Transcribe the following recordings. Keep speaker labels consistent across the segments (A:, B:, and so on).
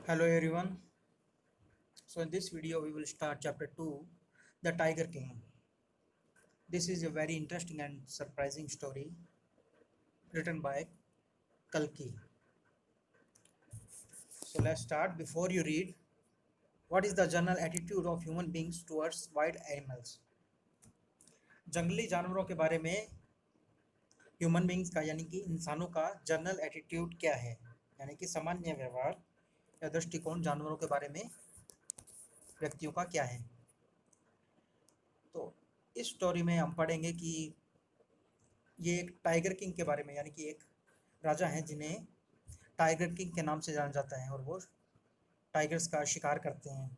A: Hello everyone. So in this video we will start chapter 2, The Tiger King. This is a very interesting and surprising story written by Kalki. So let's start. Before you read, what is the general attitude of human beings towards wild animals? जंगली जानवरों के बारे में human beings का यानी कि इंसानों का जनरल एटीट्यूड क्या है, यानी कि सामान्य व्यवहार या दृष्टिकोण जानवरों के बारे में व्यक्तियों का क्या है। तो इस स्टोरी में हम पढ़ेंगे कि ये एक टाइगर किंग के बारे में, यानी कि एक राजा हैं जिन्हें टाइगर किंग के नाम से जाना जाता है और वो टाइगर्स का शिकार करते हैं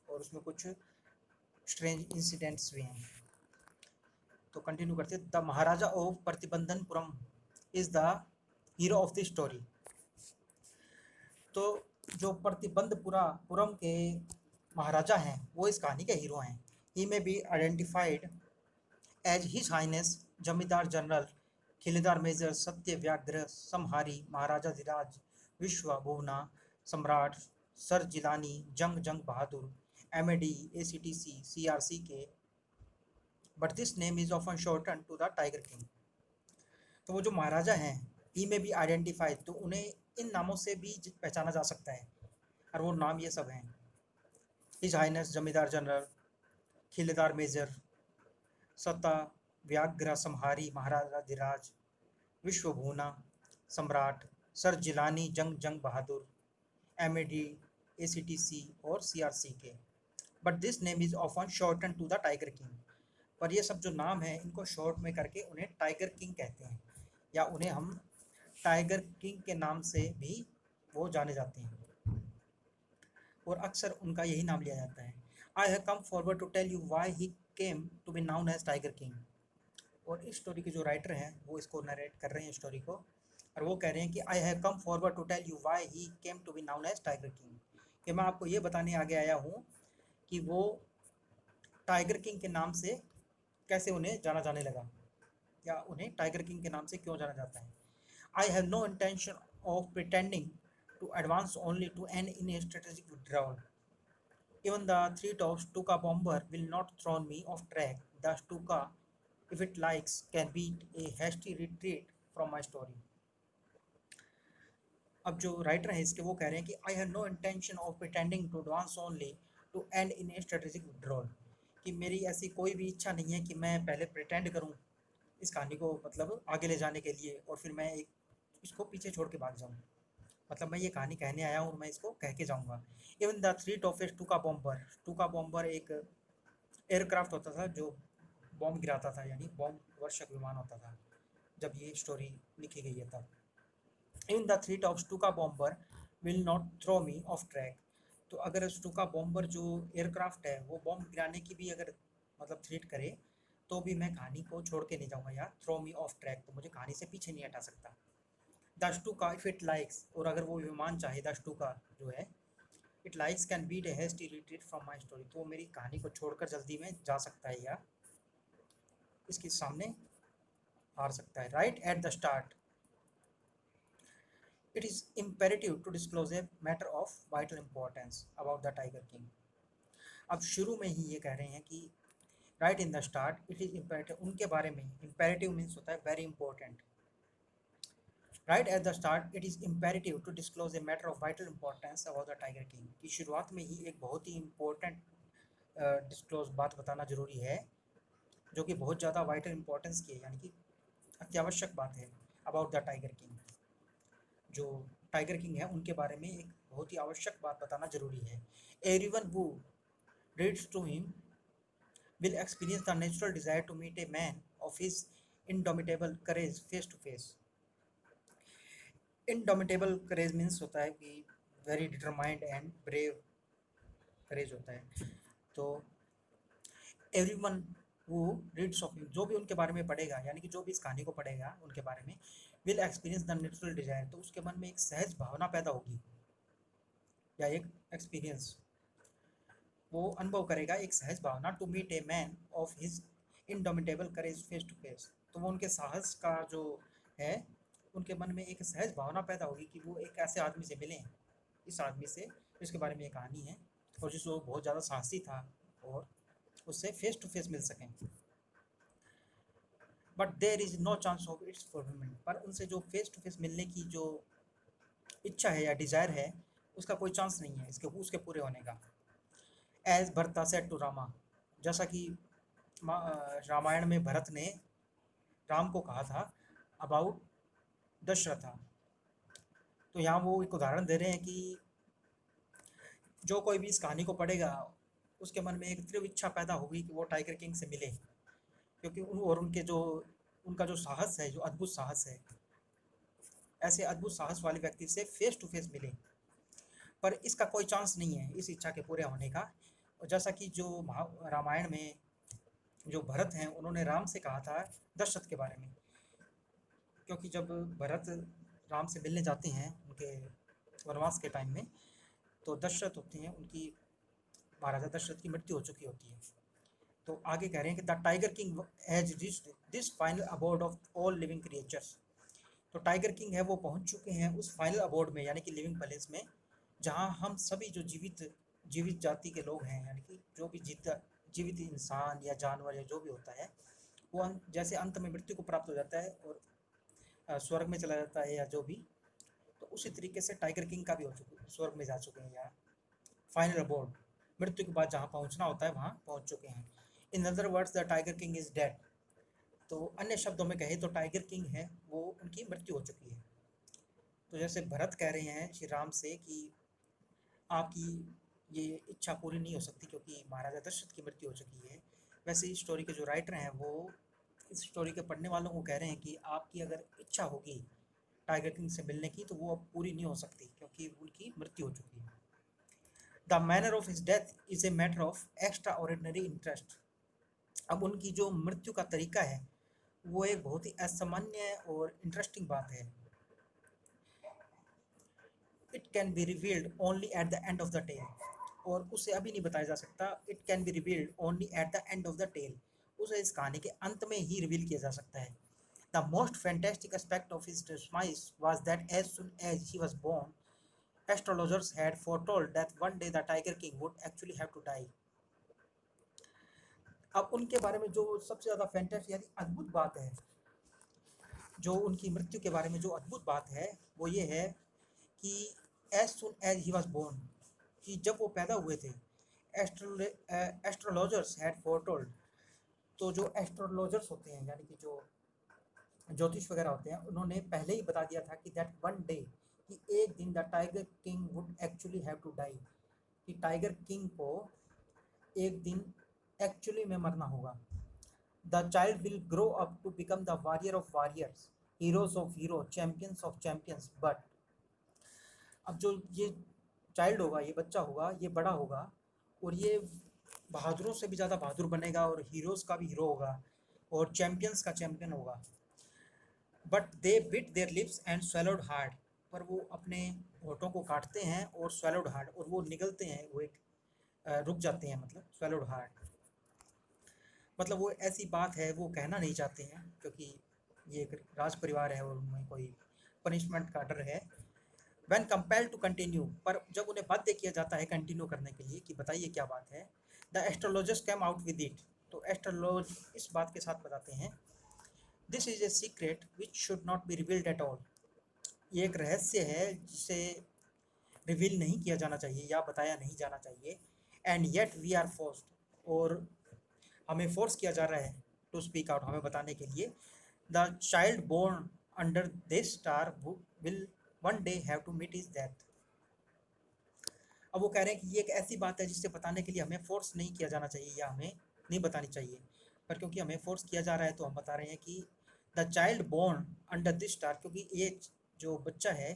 A: और उसमें कुछ स्ट्रेंज इंसिडेंट्स भी हैं। तो कंटिन्यू करते हैं। The Maharaja of Pratibandhanpuram is the hero of the story. तो जो प्रतिबंधपुरम के महाराजा हैं वो इस कहानी के हीरो हैं। He may be identified as his highness Zamindar general Khiledar major Satyavyaghra Samhari Maharaja Dhiraj Vishwa Bhuvana Samrat sir Jilani Jung Jung Bahadur MAD ACTC CRC K, but this name is often shorten to the Tiger King. तो वो जो महाराजा हैं ही में भी आइडेंटिफाइड, तो उन्हें इन नामों से भी पहचाना जा सकता है और वो नाम ये सब हैं। His highness Zamindar general Khiledar major सत्ता व्याघ्र संहारी महाराजा धीराज विश्वभूना सम्राट सर जिलानी जंग जंग बहादुर एमएडी एसीटीसी और CRC K, but this name is often shorten to the Tiger King. पर ये सब जो नाम है इनको शॉर्ट में करके उन्हें टाइगर किंग कहते हैं, या उन्हें हम टाइगर किंग के नाम से भी वो जाने जाते हैं और अक्सर उनका यही नाम लिया जाता है। I have come forward to tell you why he came to be known as Tiger King. और इस स्टोरी के जो राइटर हैं वो इसको नरेट कर रहे हैं स्टोरी को, और वो कह रहे हैं कि I have come forward to tell you why he came to be known as Tiger King, कि मैं आपको ये बताने आगे आया हूँ कि वो टाइगर किंग के नाम से कैसे उन्हें जाना जाने लगा, या उन्हें टाइगर किंग के नाम से क्यों जाना जाता है। I have no intention of pretending to advance only to end in strategic withdrawal. Even the threat of Stuka bomber will not throw me off track. The Stuka, if it likes, can beat a hasty retreat from my story. अब जो writer हैं इसके वो कह रहे हैं कि I have no intention of pretending to advance only to end in a strategic withdrawal, कि मेरी ऐसी कोई भी इच्छा नहीं है कि मैं पहले प्रिटेंड करूं इस कहानी को मतलब आगे ले जाने के लिए और फिर मैं एक इसको पीछे छोड़ के भाग जाऊं। मतलब मैं ये कहानी कहने आया हूँ और मैं इसको कह के जाऊँगा। Even the threat of A टूका bomber एक एयरक्राफ्ट होता था जो बॉम्ब गिराता था, यानी बॉम्ब वर्षक विमान होता था जब ये स्टोरी लिखी गई है तब। Even the threat of Tooka bomber will not throw me off track. तो अगर टूका बॉम्बर जो एयरक्राफ्ट है वो बॉम्ब गिराने की भी अगर मतलब थ्रेट करे तो भी मैं कहानी को छोड़ के नहीं जाऊँगा, या थ्रो मी ऑफ ट्रैक, तो मुझे कहानी से पीछे नहीं हटा सकता। दस्टू का इफ इट लाइक्स, और अगर वो विमान चाहे दस्टू का जो है it likes can beat a hasty retreat from my story, तो वो मेरी कहानी को छोड़कर जल्दी में जा सकता है या इसके सामने हार सकता है। Right at the start it is imperative to disclose a matter of vital importance about the Tiger King. अब शुरू में ही ये कह रहे हैं कि right in the start it is imperative, उनके बारे में इम्पेरेटिव मीन्स होता है very important. Right at the start it is imperative to disclose a matter of vital importance about the Tiger King, की शुरुआत में ही एक बहुत ही इंपॉर्टेंट डिस्क्लोज बात बताना जरूरी है जो कि बहुत ज़्यादा वाइटल इंपॉर्टेंस की है, यानी कि अत्यावश्यक बात है अबाउट द टाइगर किंग। जो टाइगर किंग है उनके बारे में एक बहुत ही आवश्यक बात बताना जरूरी है। Everyone who reads to him will experience the natural desire to meet a man of his indomitable courage face to face. Indomitable courage means होता है कि वेरी डिटरमाइंड एंड ब्रेव करेज होता है। तो एवरीवन वो रीड्स ऑफ, जो भी उनके बारे में पढ़ेगा, यानी कि जो भी इस कहानी को पढ़ेगा उनके बारे में, will experience the natural desire, तो उसके मन में एक सहज भावना पैदा होगी या एक एक्सपीरियंस, वो अनुभव करेगा एक सहज भावना to meet a man of his indomitable courage face to face. तो वो उनके साहस का जो है उनके मन में एक सहज भावना पैदा होगी कि वो एक ऐसे आदमी से मिलें इस आदमी से जिसके बारे में ये कहानी है, और जिसको बहुत ज़्यादा साहसी था और उससे फेस टू फेस मिल सकें। But there is no chance of its fulfilment, पर उनसे जो फेस टू फेस मिलने की जो इच्छा है या डिज़ायर है, उसका कोई चांस नहीं है इसके उसके पूरे होने का। एज भरता सेड टू रामा, जैसा कि रामायण में भरत ने राम को कहा था अबाउट दशरथा। तो यहाँ वो एक उदाहरण दे रहे हैं कि जो कोई भी इस कहानी को पढ़ेगा उसके मन में एक तीव्र इच्छा पैदा होगी कि वो टाइगर किंग से मिले, क्योंकि और उनका जो साहस है, जो अद्भुत साहस है, ऐसे अद्भुत साहस वाले व्यक्ति से फेस टू फेस मिले। पर इसका कोई चांस नहीं है इस इच्छा के पूरे होने का। और जैसा कि जो रामायण में जो भरत हैं उन्होंने राम से कहा था दशरथ के बारे में, क्योंकि जब भरत राम से मिलने जाते हैं उनके वनवास के टाइम में, तो दशरथ होते हैं उनकी, महाराजा दशरथ की मृत्यु हो चुकी होती है। तो आगे कह रहे हैं कि the Tiger King has reached this final abode of all living creatures. तो टाइगर किंग है वो पहुंच चुके हैं उस फाइनल अबोर्ड में, यानी कि लिविंग पैलेस में, जहां हम सभी जो जीवित जाति के लोग हैं, यानी कि जो भी जीवित इंसान या जानवर या जो भी होता है, वो जैसे अंत में मृत्यु को प्राप्त हो जाता है और स्वर्ग में चला जाता है या जो भी, तो उसी तरीके से टाइगर किंग का भी हो चुका है, स्वर्ग में जा चुके हैं या फाइनल अबोर्ड, मृत्यु के बाद जहाँ पहुँचना होता है वहाँ पहुँच चुके हैं। In other words the Tiger king is dead. तो अन्य शब्दों में कहे तो टाइगर किंग है वो उनकी मृत्यु हो चुकी है। तो जैसे भरत कह रहे हैं श्री राम से कि आपकी ये इच्छा पूरी नहीं हो सकती क्योंकि महाराजा दशरथ की मृत्यु हो चुकी है, वैसे इस स्टोरी के जो राइटर हैं वो इस स्टोरी के पढ़ने वालों को कह रहे हैं कि आपकी अगर इच्छा होगी टाइगर किंग से मिलने की तो वो अब पूरी नहीं हो सकती क्योंकि उनकी मृत्यु हो चुकी है। The manner of his death is a matter of extra ordinary interest. अब उनकी जो मृत्यु का तरीका है वो एक बहुत ही असामान्य और इंटरेस्टिंग बात है। It can be revealed only at the end of the tale, और उसे अभी नहीं बताया जा सकता। It can be revealed only at the end of the tale, उसे इस कहानी के अंत में ही रिवील किया जा सकता है। The most fantastic aspect of his demise was that as soon as he was born, astrologers had foretold that one day the Tiger King would actually have to die. अब उनके बारे में जो सबसे ज़्यादा फैंटेस्टिक यानी अद्भुत बात है, जो उनकी मृत्यु के बारे में जो अद्भुत बात है वो ये है कि as soon as he was born, कि जब वो पैदा हुए थे, एस्ट्रोलॉजर्स हैड फोरटोल्ड। तो जो एस्ट्रोलॉजर्स होते हैं यानी कि जो ज्योतिष वगैरह होते हैं, उन्होंने पहले ही बता दिया था कि दैट वन डे, कि एक दिन the Tiger King would actually have to die, कि टाइगर किंग को एक दिन एक्चुअली में मरना होगा। The child will grow up to become the warrior of warriors, heroes of hero, champions of champions, but अब जो ये चाइल्ड होगा, ये बच्चा होगा, ये बड़ा होगा और ये बहादुरों से भी ज़्यादा बहादुर बनेगा और हीरोज़ का भी हीरो होगा और चैम्पियंस का चैम्पियन होगा। But they bit there lips and swallowed hard, पर वो अपने होठों को काटते हैं और स्वेलोड हार्ड, और वो निगलते हैं, वो एक रुक जाते हैं, मतलब स्वेलोड हार्ड, मतलब वो ऐसी बात है वो कहना नहीं चाहते हैं क्योंकि ये एक राज परिवार है और उनमें कोई पनिशमेंट का डर है। वैन कंपेल टू कंटिन्यू, पर जब उन्हें बाध्य किया जाता है कंटिन्यू करने के लिए कि बताइए क्या बात है, the astrologers came out with it, तो एस्ट्रोलॉज इस बात के साथ बताते हैं, this is a secret which should not be revealed at all, ये एक रहस्य है जिसे रिवील नहीं किया जाना चाहिए या बताया नहीं जाना चाहिए। And yet we are forced, और हमें फोर्स किया जा रहा है टू स्पीक आउट, हमें बताने के लिए। The child born under this star will one day have to meet his death. अब वो कह रहे हैं कि ये एक ऐसी बात है जिसे बताने के लिए हमें फोर्स नहीं किया जाना चाहिए या हमें नहीं बतानी चाहिए, पर क्योंकि हमें फोर्स किया जा रहा है तो हम बता रहे हैं कि the child born under this star, क्योंकि ये जो बच्चा है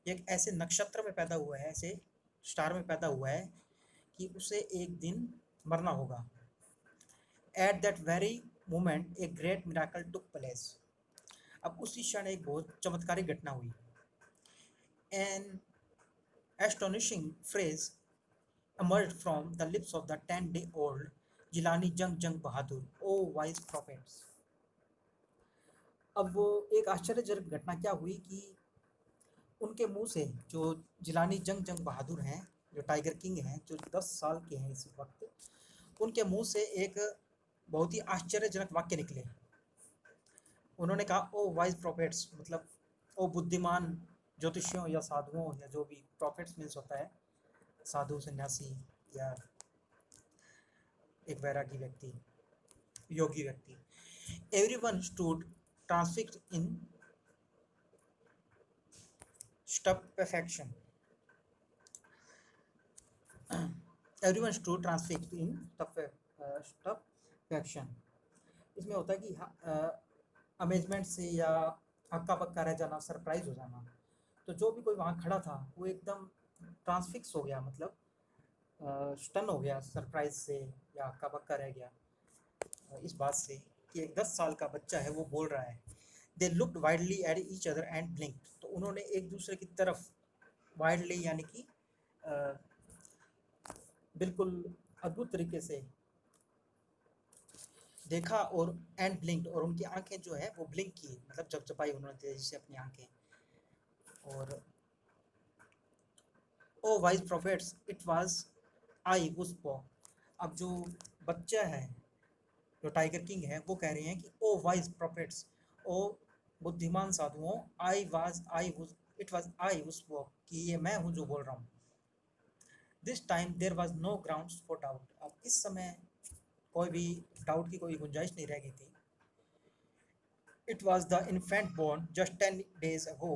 A: ये एक ऐसे नक्षत्र में पैदा हुआ है, ऐसे स्टार में पैदा हुआ है कि उसे एक दिन मरना होगा। At that very moment a great miracle took place, अब उसी क्षण एक बहुत चमत्कारिक घटना हुई। An astonishing phrase emerged from the lips of the 10-day-old Jilani Jung Jung Bahadur, O wise profits. अब वो एक आश्चर्यजनक घटना क्या हुई कि उनके मुंह से, जो जिलानी जंग जंग बहादुर हैं, जो टाइगर किंग हैं, जो 10 साल के हैं इस वक्त, उनके मुंह से एक बहुत ही आश्चर्यजनक वाक्य निकले। उन्होंने कहा, ओ वाइज प्रॉफिट्स, मतलब ओ बुद्धिमान ज्योतिषियों या साधुओं, या जो भी प्रॉफिट्स मीन्स होता है साधु, सन्यासी या एक वैरागी व्यक्ति, योगी व्यक्ति। एवरीवन स्टूड ट्रांसफिक्स्ड इन स्टपेफेक्शन। एवरीवन स्टूड ट्रांसफिक्स्ड इन स्टपेफेक्शन। इसमें होता है कि अमेजमेंट से या हक्का बक्का रह जाना, सरप्राइज हो जाना। तो जो भी कोई वहाँ खड़ा था वो एकदम ट्रांसफिक्स हो गया, मतलब स्टन हो गया सरप्राइज से, या हक्का बक्का रह गया इस बात से कि एक 10 साल का बच्चा है वो बोल रहा है। They looked widely at each other and ब्लिंक्ड। तो उन्होंने एक दूसरे की तरफ वाइडली यानी कि बिल्कुल अद्भुत तरीके से देखा, और एंड ब्लिंक्ड, और उनकी आंखें जो है वो ब्लिंक की, मतलब झपझपाई उन्होंने तेजी से अपनी आंखें। और O wise prophets it was I who spoke. अब जो बच्चा है, जो टाइगर किंग है, वो कह रहे हैं कि ओ वाइज प्रॉफिट्स, ओ बुद्धिमान साधुओं, it was I who spoke, कि ये मैं हूँ जो बोल रहा हूँ। This time there was no grounds for doubt. अब इस समय कोई भी डाउट की कोई गुंजाइश नहीं रह गई थी। It was the infant born just 10 days ago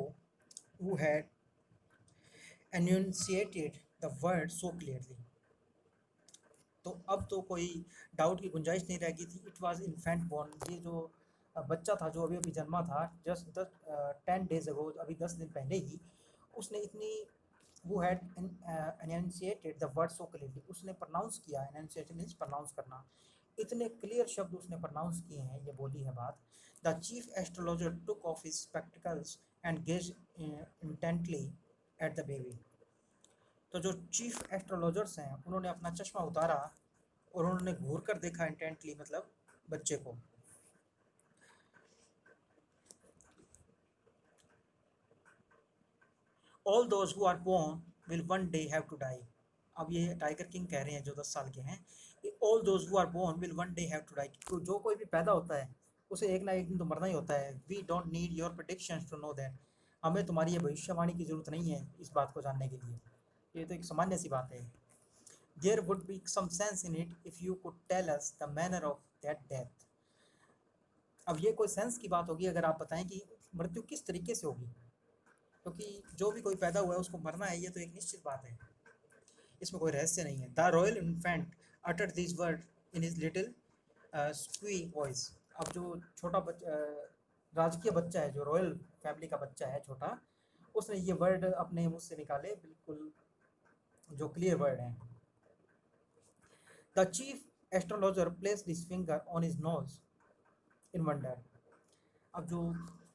A: who had enunciated the word so clearly। तो अब तो कोई डाउट की गुंजाइश नहीं रह गई थी। इट वाज इन्फेंट बॉर्न, ये जो बच्चा था जो अभी अभी जन्मा था, जस्ट 10 days ago, अभी 10 दिन पहले ही उसने इतनी वो had enunciated the word so clearly, उसने प्रोनाउंस किया। एनंशिएट मीन्स प्रोनाउंस करना। इतने क्लियर शब्द उसने प्रोनाउंस किए हैं, ये बोली है बात। The chief astrologer took off his spectacles and gauge intently at the baby. तो जो चीफ एस्ट्रोलॉजर्स हैं उन्होंने अपना चश्मा उतारा और उन्होंने घूर कर देखा इंटेंटली, मतलब बच्चे को। All those who are born will one day have to die. अब ये टाइगर किंग कह रहे हैं जो 10 साल के हैं, all those who are born will one day have to die. तो जो कोई भी पैदा होता है उसे एक ना एक दिन तो मरना ही होता है। We don't need your predictions to know that. हमें तुम्हारी ये भविष्यवाणी की जरूरत नहीं है इस बात को जानने के लिए, ये तो एक सामान्य सी बात है। There would be some sense in it if you could tell us the manner of that death. अब ये कोई सेंस की बात होगी अगर आप बताएं कि मृत्यु किस तरीके से होगी, क्योंकि जो भी कोई पैदा हुआ है उसको मरना है, ये तो एक निश्चित बात है, इसमें कोई रहस्य नहीं है। The royal infant uttered this word in his little squeaky voice. अब जो छोटा राजकीय बच्चा है, जो रॉयल फैमिली का बच्चा है छोटा, उसने ये वर्ड अपने मुंह से निकाले, बिल्कुल जो क्लियर वर्ड हैं। The chief astrologer placed his finger on his nose in wonder. अब जो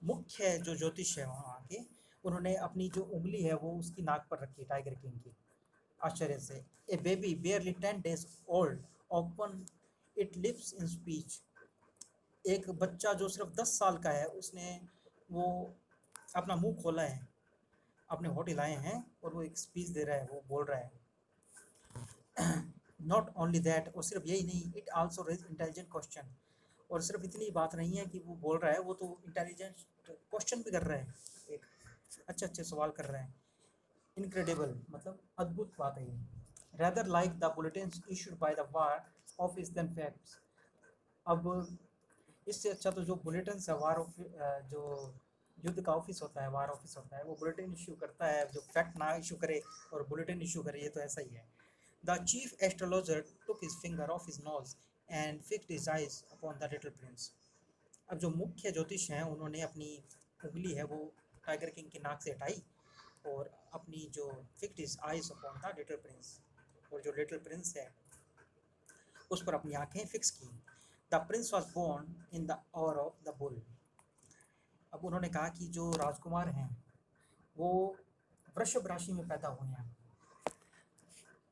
A: मुख्य जो ज्योतिष है वहाँ के, उन्होंने अपनी जो उंगली है वो उसकी नाक पर रखी, टाइगर किंग की, आश्चर्य से। A baby barely 10 days old open it lips in speech. एक बच्चा जो सिर्फ 10 साल का है, उसने वो अपना मुंह खोला है, अपने होठ हिलाए हैं, और वो एक स्पीच दे रहा है, वो बोल रहा है। नॉट ओनली दैट, और सिर्फ यही नहीं, it also raise intelligent question. और सिर्फ इतनी बात नहीं है कि वो बोल रहा है, वो तो इंटेलिजेंट क्वेश्चन भी कर रहा है, एक अच्छे अच्छे सवाल कर रहे हैं। इनक्रेडिबल, मतलब अद्भुत बात है ये। Rather like the bulletins issued by the war office than facts. अब इससे अच्छा तो जो बुलेटिन्स है वार जो युद्ध का ऑफिस होता है, वार ऑफिस होता है, वो बुलेटिन इशू करता है, जो फैक्ट ना इशू करे और बुलेटिन इशू करे, ये तो ऐसा ही है। The chief astrologer took his finger of his nose and fixed his eyes upon the little Prince. अब जो मुख्य ज्योतिष हैं उन्होंने अपनी उंगली है वो टाइगर किंग की नाक से हटाई, और अपनी जो fixed his eyes upon the little Prince, और जो लिटिल प्रिंस है उस पर अपनी आंखें फिक्स की। The prince was born in the hour of the bull. अब उन्होंने कहा कि जो राजकुमार हैं वो वृषभ राशि में पैदा हुए हैं।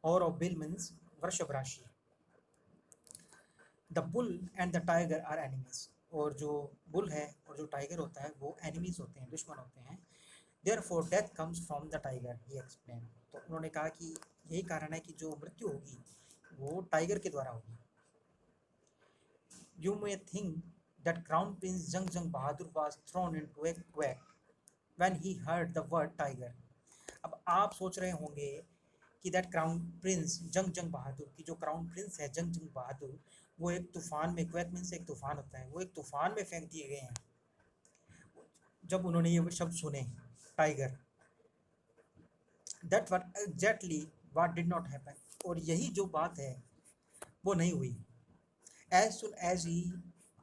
A: और ऑफ बिल मीन्स वृषभ राशि। The bull and the tiger are enemies. और जो बुल है और जो टाइगर होता है वो एनिमीज होते हैं, दुश्मन होते हैं। Therefore death comes from the tiger, he explain. तो उन्होंने कहा कि यही कारण है कि जो मृत्यु होगी वो टाइगर के द्वारा होगी। You may think that crown prince Jung Jung Bahadur was thrown into a quake when he heard the word tiger. अब आप सोच रहे होंगे कि that crown prince Jung Jung बहादुर, की जो क्राउन प्रिंस है जंग जंग बहादुर, वो एक तूफान में, क्वैक मीन्स एक तूफान होता है, वो एक तूफान में फेंक दिए गए हैं जब उन्होंने ये शब्द सुने tiger. That were exactly what did not happen, और यही जो बात है वो नहीं हुई। As soon as he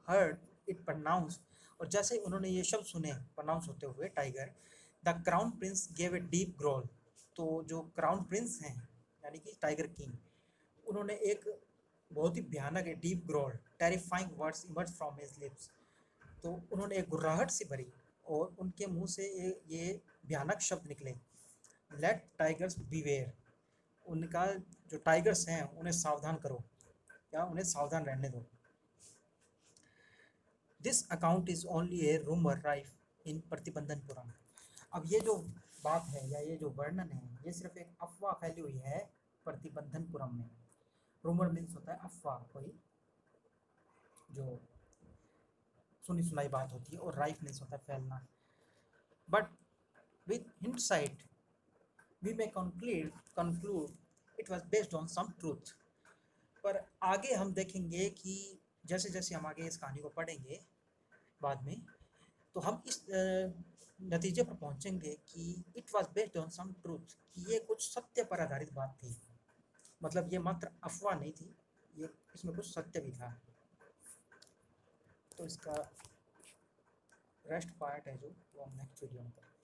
A: heard it pronounce, और जैसे ही उन्होंने ये शब्द सुने प्रोनाउंस होते हुए tiger, the crown Prince gave a deep growl. तो जो क्राउन प्रिंस हैं यानी कि टाइगर किंग, उन्होंने एक बहुत ही भयानक deep growl, terrifying words emerge from his lips. तो उन्होंने एक गुर्राहट सी भरी और उनके मुंह से ये भयानक शब्द निकले, लेट टाइगर्स बीवेयर। उनका जो टाइगर्स हैं उन्हें सावधान करो, या उन्हें सावधान रहने दो। This account is only a rumour rife in Pratibandhanpuram. अब ये जो बात है या ये जो वर्णन है ये सिर्फ एक अफवाह फैली हुई है प्रतिबंधनपुरम में। रूमर मीन्स होता है अफवाह, कोई जो सुनी सुनाई बात होती है, और राइफ मीन्स होता है फैलना। But with hindsight we may conclude it was based on some truth. पर आगे हम देखेंगे कि जैसे जैसे हम आगे इस कहानी को पढ़ेंगे बाद में, तो हम इस नतीजे पर पहुंचेंगे कि it was based on some truth, कि ये कुछ सत्य पर आधारित बात थी। मतलब ये मात्र अफवाह नहीं थी, ये इसमें कुछ सत्य भी था। तो इसका रेस्ट पार्ट है जो वो हम नेक्स्ट वीडियो में करेंगे।